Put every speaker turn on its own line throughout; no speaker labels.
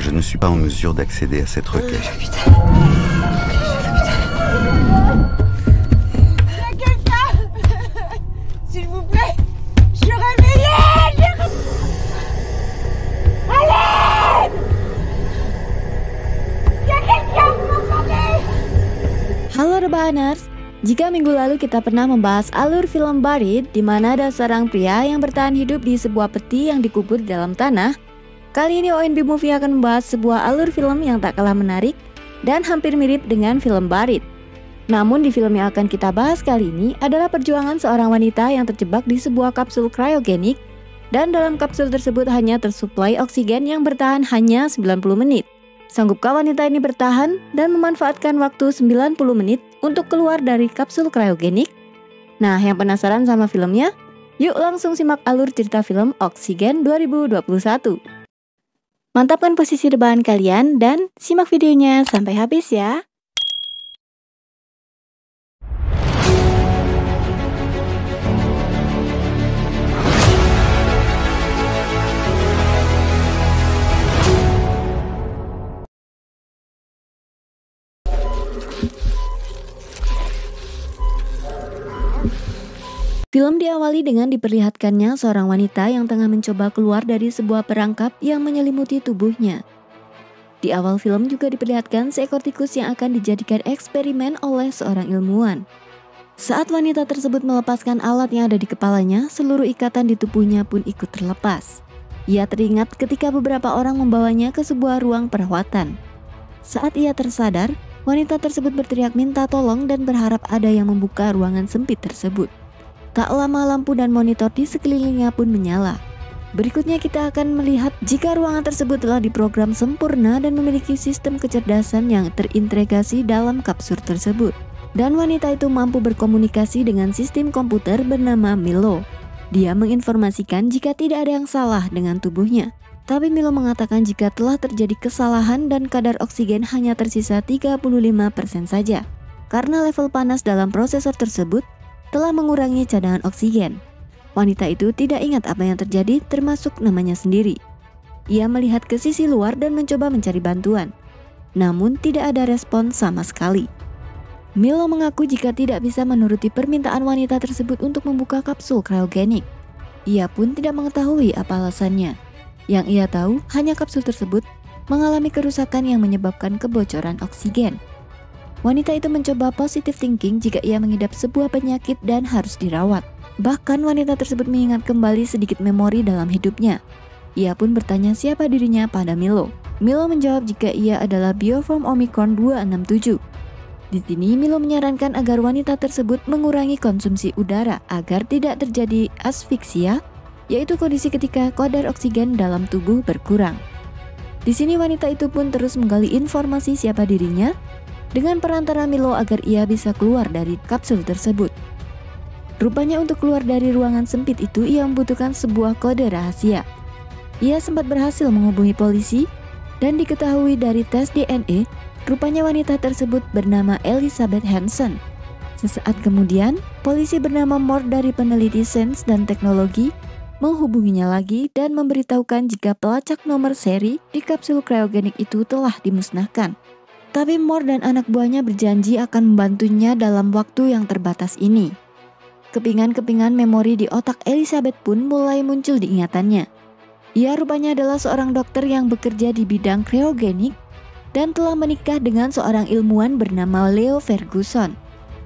Je ne suis pas en mesure d'accéder à cette requête.
S'il vous plaît, je suis réveillée. Allez! Il y a quelqu'un, vous m'entendez?
Halo Rebahaners, jika minggu lalu kita pernah membahas alur film Buried, di mana ada seorang pria yang bertahan hidup di sebuah peti yang dikubur di dalam tanah, kali ini ONB Movie akan membahas sebuah alur film yang tak kalah menarik dan hampir mirip dengan film Buried. Namun di film yang akan kita bahas kali ini adalah perjuangan seorang wanita yang terjebak di sebuah kapsul kriogenik, dan dalam kapsul tersebut hanya tersuplai oksigen yang bertahan hanya 90 menit. Sanggupkah wanita ini bertahan dan memanfaatkan waktu 90 menit untuk keluar dari kapsul kriogenik? Nah, yang penasaran sama filmnya? Yuk langsung simak alur cerita film Oksigen 2021. Mantapkan posisi rebahan kalian dan simak videonya sampai habis ya. Film diawali dengan diperlihatkannya seorang wanita yang tengah mencoba keluar dari sebuah perangkap yang menyelimuti tubuhnya. Di awal film juga diperlihatkan seekor tikus yang akan dijadikan eksperimen oleh seorang ilmuwan. Saat wanita tersebut melepaskan alat yang ada di kepalanya, seluruh ikatan di tubuhnya pun ikut terlepas. Ia teringat ketika beberapa orang membawanya ke sebuah ruang perawatan. Saat ia tersadar, wanita tersebut berteriak minta tolong dan berharap ada yang membuka ruangan sempit tersebut. Tak lama lampu dan monitor di sekelilingnya pun menyala. Berikutnya kita akan melihat jika ruangan tersebut telah diprogram sempurna dan memiliki sistem kecerdasan yang terintegrasi dalam kapsul tersebut. Dan wanita itu mampu berkomunikasi dengan sistem komputer bernama Milo. Dia menginformasikan jika tidak ada yang salah dengan tubuhnya. Tapi Milo mengatakan jika telah terjadi kesalahan dan kadar oksigen hanya tersisa 35% saja. Karena level panas dalam prosesor tersebut telah mengurangi cadangan oksigen. Wanita itu tidak ingat apa yang terjadi, termasuk namanya sendiri. Ia melihat ke sisi luar dan mencoba mencari bantuan. Namun tidak ada respon sama sekali. Milo mengaku jika tidak bisa menuruti permintaan wanita tersebut untuk membuka kapsul kriogenik. Ia pun tidak mengetahui apa alasannya. Yang ia tahu hanya kapsul tersebut mengalami kerusakan yang menyebabkan kebocoran oksigen. Wanita itu mencoba positive thinking jika ia mengidap sebuah penyakit dan harus dirawat. Bahkan wanita tersebut mengingat kembali sedikit memori dalam hidupnya. Ia pun bertanya siapa dirinya pada Milo. Milo menjawab jika ia adalah Bioform Omicron 267. Di sini Milo menyarankan agar wanita tersebut mengurangi konsumsi udara agar tidak terjadi asfiksia, yaitu kondisi ketika kadar oksigen dalam tubuh berkurang. Di sini wanita itu pun terus menggali informasi siapa dirinya dengan perantara Milo agar ia bisa keluar dari kapsul tersebut. Rupanya untuk keluar dari ruangan sempit itu ia membutuhkan sebuah kode rahasia. Ia sempat berhasil menghubungi polisi dan diketahui dari tes DNA, rupanya wanita tersebut bernama Elizabeth Hansen. Sesaat kemudian, polisi bernama Mort dari peneliti sains dan teknologi menghubunginya lagi dan memberitahukan jika pelacak nomor seri di kapsul kriogenik itu telah dimusnahkan. Tapi Mort dan anak buahnya berjanji akan membantunya dalam waktu yang terbatas ini. Kepingan-kepingan memori di otak Elizabeth pun mulai muncul di ingatannya. Ia rupanya adalah seorang dokter yang bekerja di bidang kriogenik dan telah menikah dengan seorang ilmuwan bernama Leo Ferguson.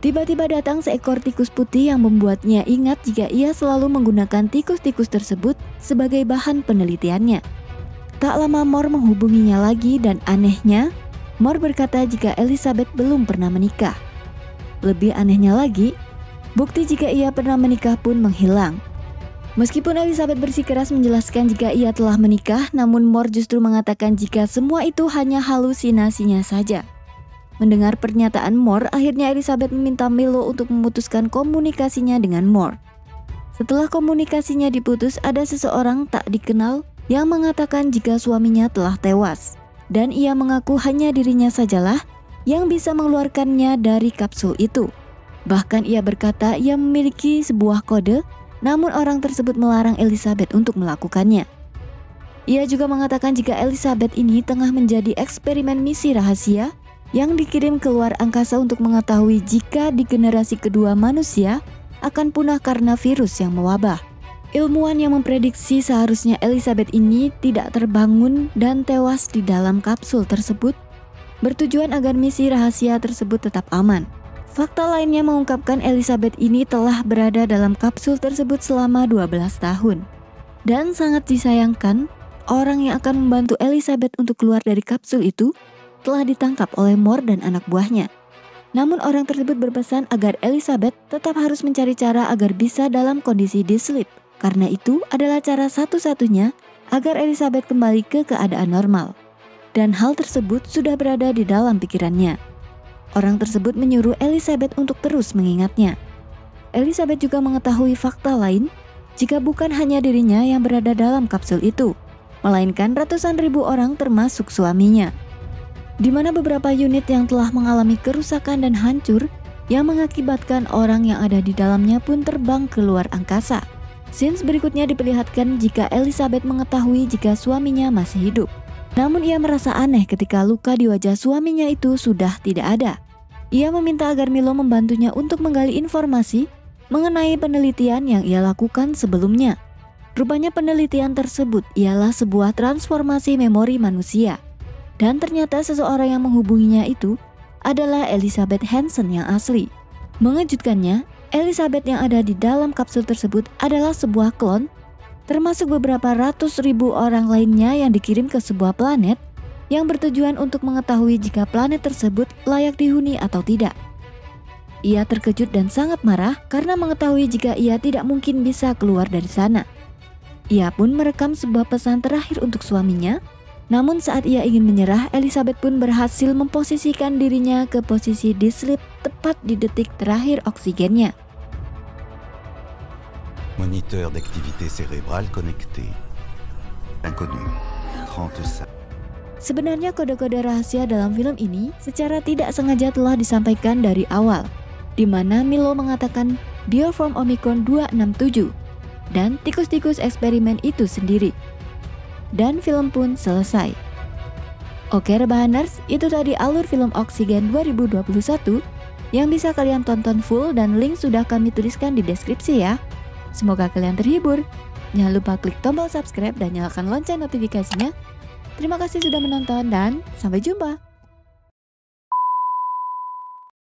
Tiba-tiba datang seekor tikus putih yang membuatnya ingat jika ia selalu menggunakan tikus-tikus tersebut sebagai bahan penelitiannya. Tak lama Mort menghubunginya lagi dan anehnya, Mort berkata jika Elizabeth belum pernah menikah. Lebih anehnya lagi, bukti jika ia pernah menikah pun menghilang. Meskipun Elizabeth bersikeras menjelaskan jika ia telah menikah, namun Mort justru mengatakan jika semua itu hanya halusinasinya saja. Mendengar pernyataan Mort, akhirnya Elizabeth meminta Milo untuk memutuskan komunikasinya dengan Mort. Setelah komunikasinya diputus, ada seseorang tak dikenal yang mengatakan jika suaminya telah tewas. Dan ia mengaku hanya dirinya sajalah yang bisa mengeluarkannya dari kapsul itu. Bahkan ia berkata ia memiliki sebuah kode namun orang tersebut melarang Elizabeth untuk melakukannya. Ia juga mengatakan jika Elizabeth ini tengah menjadi eksperimen misi rahasia yang dikirim keluar angkasa untuk mengetahui jika di generasi kedua manusia akan punah karena virus yang mewabah. Ilmuwan yang memprediksi seharusnya Elizabeth ini tidak terbangun dan tewas di dalam kapsul tersebut, bertujuan agar misi rahasia tersebut tetap aman. Fakta lainnya mengungkapkan Elizabeth ini telah berada dalam kapsul tersebut selama 12 tahun. Dan sangat disayangkan, orang yang akan membantu Elizabeth untuk keluar dari kapsul itu telah ditangkap oleh Moore dan anak buahnya. Namun orang tersebut berpesan agar Elizabeth tetap harus mencari cara agar bisa dalam kondisi deep-sleep, karena itu adalah cara satu-satunya agar Elizabeth kembali ke keadaan normal. Dan hal tersebut sudah berada di dalam pikirannya. Orang tersebut menyuruh Elizabeth untuk terus mengingatnya. Elizabeth juga mengetahui fakta lain jika bukan hanya dirinya yang berada dalam kapsul itu, melainkan ratusan ribu orang termasuk suaminya. Di mana beberapa unit yang telah mengalami kerusakan dan hancur yang mengakibatkan orang yang ada di dalamnya pun terbang ke luar angkasa. Scenes berikutnya diperlihatkan jika Elizabeth mengetahui jika suaminya masih hidup. Namun ia merasa aneh ketika luka di wajah suaminya itu sudah tidak ada. Ia meminta agar Milo membantunya untuk menggali informasi mengenai penelitian yang ia lakukan sebelumnya. Rupanya penelitian tersebut ialah sebuah transformasi memori manusia. Dan ternyata seseorang yang menghubunginya itu adalah Elizabeth Hansen yang asli. Mengejutkannya, Elizabeth yang ada di dalam kapsul tersebut adalah sebuah klon, termasuk beberapa ratus ribu orang lainnya yang dikirim ke sebuah planet yang bertujuan untuk mengetahui jika planet tersebut layak dihuni atau tidak. Ia terkejut dan sangat marah karena mengetahui jika ia tidak mungkin bisa keluar dari sana. Ia pun merekam sebuah pesan terakhir untuk suaminya, namun saat ia ingin menyerah, Elizabeth pun berhasil memposisikan dirinya ke posisi deep-sleep tepat di detik terakhir oksigennya.
Moniteur d'activité cérébrale connecté. Inconnu. 35.
Sebenarnya kode-kode rahasia dalam film ini secara tidak sengaja telah disampaikan dari awal, di mana Milo mengatakan Bioform Omicron 267 dan tikus-tikus eksperimen itu sendiri. Dan film pun selesai. Oke rebahaners, itu tadi alur film Oksigen 2021 yang bisa kalian tonton full dan link sudah kami tuliskan di deskripsi ya. Semoga kalian terhibur. Jangan lupa klik tombol subscribe dan nyalakan lonceng notifikasinya. Terima kasih sudah menonton dan sampai jumpa.